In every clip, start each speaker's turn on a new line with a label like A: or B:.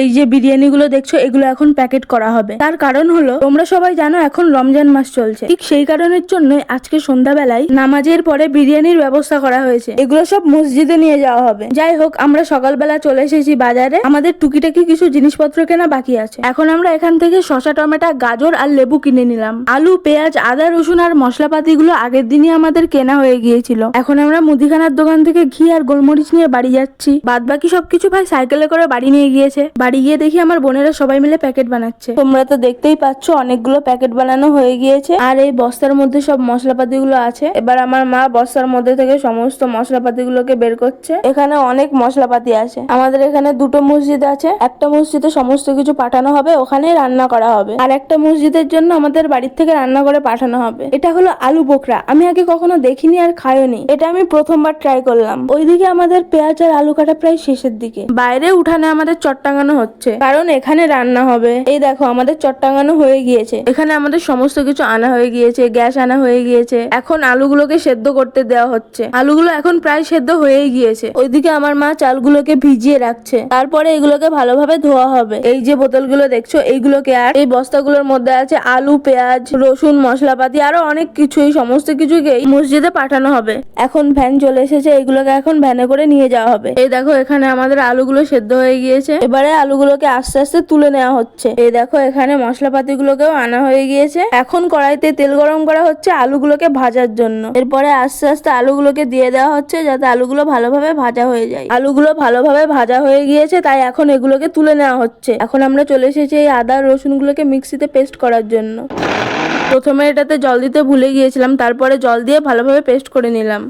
A: এই যে বিরিয়ানি গুলো দেখছো এগুলো এখন প্যাকেট করা হবে। তার কারণ হলো তোমরা সবাই জানো এখন রমজান মাস চলছে, ঠিক সেই কারণের জন্য আজকে সন্ধ্যাবেলায় নামাজের পরে বিরিয়ানির ব্যবস্থা করা হয়েছে। এগুলো সব মসজিদে নিয়ে যাওয়া হবে। যাই হোক, আমরা সকালবেলা চলে এসেছি বাজারে, আমাদের টুকিটাকি কিছু জিনিসপত্র কেনা বাকি আছে। এখন আমরা এখান থেকে শসা, টমেটো, গাজর আর লেবু কিনে নিলাম। আলু, পেঁয়াজ, আদা, রসুন আর মশলাপাতি গুলো আগের দিনই আমাদের কেনা হয়ে গিয়েছিল। এখন আমরা মুদিখানার দোকান থেকে ঘি আর গোলমরিচ নিয়ে বাড়ি যাচ্ছি। বাদ বাকি সবকিছু ভাই সাইকেলে করে বাড়ি নিয়ে গিয়েছে। বাড়ি গিয়ে দেখি আমার বোনেরা সবাই মিলে প্যাকেট বানাচ্ছে। তোমরা তো দেখতেই পাচ্ছ অনেকগুলো প্যাকেট বানানো হয়ে গিয়েছে। আর এই বস্তার মধ্যে সব মশলাপাতি গুলো আছে। এবার আমার মা বস্তার মধ্যে থেকে সমস্ত মশলাপাতি গুলোকে বের করছে। এখানে অনেক মশলাপাতি আছে। আমাদের এখানে দুটো মসজিদ আছে। একটা মসজিদে সমস্ত কিছু পাঠানো হবে, ওখানেই রান্না করা হবে। আর একটা মসজিদের জন্য আমাদের বাড়ির থেকে রান্না করে পাঠানো হবে। এটা হলো আলু বোখরা। আমি আগে কখনো দেখিনি আর খাইওনি। এটা আমি প্রথমবার ট্রাই করলাম। ওইদিকে আমাদের পেঁয়াজ আর আলু কাটা প্রায় শেষের দিকে। বাইরে উঠানে আমাদের চট টাঙানো হচ্ছে, কারণ এখানে রান্না হবে। এই দেখো আমাদের চট টাঙানো হয়ে গিয়েছে। এখানে আমাদের সমস্ত কিছু আনা হয়ে গিয়েছে, গ্যাস আনা হয়ে গিয়েছে। এখন আলুগুলোকে সেদ্ধ করতে দেওয়া হচ্ছে। আলুগুলো এখন প্রায় সেদ্ধ হয়েই গিয়েছে। ওইদিকে আমার মা চালগুলোকে ভিজিয়ে রাখছে। তারপরে এগুলোকে ভালোভাবে ধোয়া হবে। এই যে বোতলগুলো দেখছো এইগুলোকে, আর এই বস্তাগুলোর মধ্যে আছে আলু, পেঁয়াজ, রসুন, মশলাপাতি আরো অনেক কিছু। এই সমস্ত কিছুকে মসজিদে পাঠানো হবে। এখন ভ্যান চলে এসেছে, এইগুলোকে এখন ভ্যানে করে নিয়ে যাওয়া হবে। এই দেখো এখানে আমাদের আলুগুলো সেদ্ধ হয়ে গিয়েছে। এবারে আলুগুলোকে আস্তে আস্তে তুলে নেওয়া হচ্ছে। এই দেখো এখানে মশলাপাতি গুলোকেও আনা হয়ে গিয়েছে। এখন কড়াইতে তেল গরম করা হচ্ছে আলুগুলোকে ভাজার জন্য। এরপরে আস্তে আস্তে আলুগুলোকে দিয়ে দেওয়া হচ্ছে, যাতে আলুগুলো ভালোভাবে ভাজা হয়ে যায়। আলুগুলো ভালোভাবে ভাজা হয়ে গিয়েছে, তাই এখন এগুলোকে তুলে নেওয়া হচ্ছে। এখন আমরা চলে এসেছি এই আদা রসুন গুলোকে মিক্সিতে পেস্ট করার জন্য। প্রথমে এটাতে জল দিতে ভুলে গিয়েছিলাম, তারপরে জল দিয়ে ভালোভাবে পেস্ট করে নিলাম।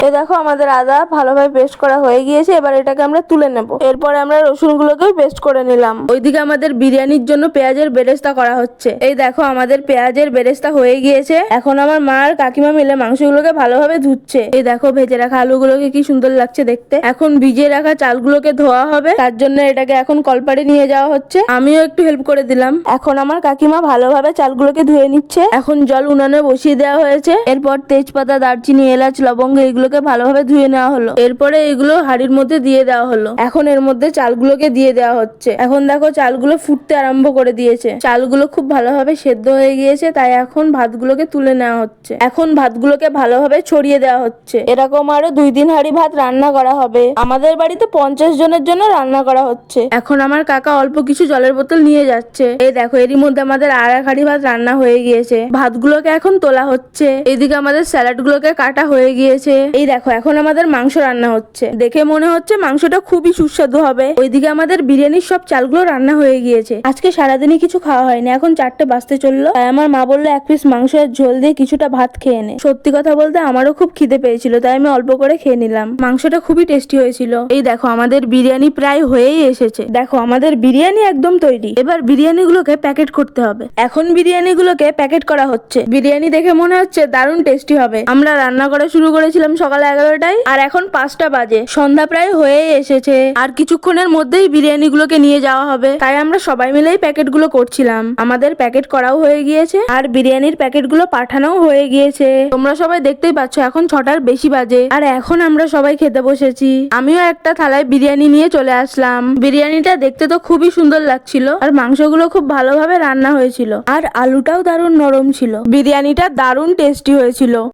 A: এই দেখো আমাদের আদা ভালোভাবে পেস্ট করা হয়ে গিয়েছে। এবার এটাকে আমরা তুলে নেব। এরপরে আমরা রসুন গুলোকেও পেস্ট করে নিলাম। ওইদিকে আমাদের বিরিয়ানির জন্য পেঁয়াজের বেরেস্তা করা হচ্ছে। এই দেখো আমাদের পেঁয়াজের বেরেস্তা হয়ে গিয়েছে। এখন আমার মা আর কাকিমা মিলে মাংসগুলোকে ভালোভাবে ধুচ্ছে। এই দেখো ভেজে রাখা আলুগুলোকে কি সুন্দর লাগছে দেখতে। এখন ভিজিয়ে রাখা চালগুলোকে ধোয়া হবে, তার জন্য এটাকে এখন কলপাড়ে নিয়ে যাওয়া হচ্ছে। আমিও একটু হেল্প করে দিলাম। এখন আমার কাকিমা ভালোভাবে চালগুলোকে ধুয়ে নিচ্ছে। এখন জল উনানে বসিয়ে দেওয়া হয়েছে। এরপর তেজপাতা, দারচিনি, এলাচ, লবঙ্গ এগুলোকে ভালোভাবে ধুয়ে নেওয়া হলো। এরপরে এগুলো হাঁড়ির মধ্যে দিয়ে দেওয়া হলো। এখন এর মধ্যে চালগুলোকে দিয়ে দেওয়া হচ্ছে। এখন দেখো চালগুলো ফুটতে আরম্ভ করে দিয়েছে। চালগুলো খুব ভালোভাবে সেদ্ধ হয়ে গিয়েছে, তাই এখন ভাতগুলোকে তুলে নেওয়া হচ্ছে। এখন ভাতগুলোকে ভালোভাবে ছড়িয়ে দেওয়া হচ্ছে। এরকম আরো 2-3 হাঁড়ি ভাত রান্না করা হবে। আমাদের বাড়িতে 50 জনের জন্য রান্না করা হচ্ছে। এখন আমার কাকা অল্প কিছু জলের বোতল নিয়ে যাচ্ছে। এই দেখো এরই মধ্যে আমাদের আর 1 হাঁড়ি ভাত রান্না হয়ে গিয়েছে। ভাতগুলোকে এখন তোলা হচ্ছে। এদিকে আমাদের স্যালাড গুলোকে কাটা হয়ে গিয়েছে। এই দেখো এখন আমাদের মাংস রান্না হচ্ছে। দেখে মনে হচ্ছে মাংসটা খুবই সুস্বাদু হবে। ওইদিকে আমাদের বিরিয়ানির সব চালগুলো রান্না হয়ে গিয়েছে। আজকে সারাদিনই কিছু খাওয়া হয়নি। এখন 4টে বাজতে চললো, তাই আমার মা বললো 1 পিস মাংসের ঝোল দিয়ে কিছুটা ভাত খেয়ে নে। সত্যি কথা বলতে আমারও খুব খিদে পেয়েছিল, তাই আমি অল্প করে খেয়ে নিলাম। মাংসটা খুবই টেস্টি হয়েছিল। এই দেখো আমাদের বিরিয়ানি প্রায় হয়েই এসেছে। দেখো আমাদের বিরিয়ানি একদম তৈরি। এবার বিরিয়ানি গুলোকে প্যাকেট করতে হবে। এখন বিরিয়ানি গুলোকে প্যাকেট করা হচ্ছে। বিরিয়ানি দেখে মনে হচ্ছে দারুণ টেস্টি হবে। আমরা রান্না করা শুরু করেছিলাম সকাল 11টায়, আর এখন 5টা বাজে। সন্ধ্যা প্রায় হয়েই এসেছে। আর কিছুক্ষণের মধ্যেই বিরিয়ানি গুলোকে নিয়ে যাওয়া হবে, তাই আমরা সবাই মিলেই প্যাকেট গুলো করছিলাম। আমাদের প্যাকেট করাও হয়ে গিয়েছে, আর বিরিয়ানির প্যাকেট গুলো পাঠানোও হয়ে গিয়েছে। তোমরা সবাই দেখতেই পাচ্ছ এখন 6টার বেশি বাজে। আর এখন আমরা সবাই খেতে বসেছি। আমিও একটা থালায় বিরিয়ানি নিয়ে চলে আসলাম। বিরিয়ানিটা দেখতে তো খুবই সুন্দর লাগছিল, আর মাংসগুলো খুব ভালোভাবে রান্না হয়েছিল, আর আলুটাও দারুণ নরম ছিল। বিরিয়ানিটা দারুণ টেস্টি হয়েছিল।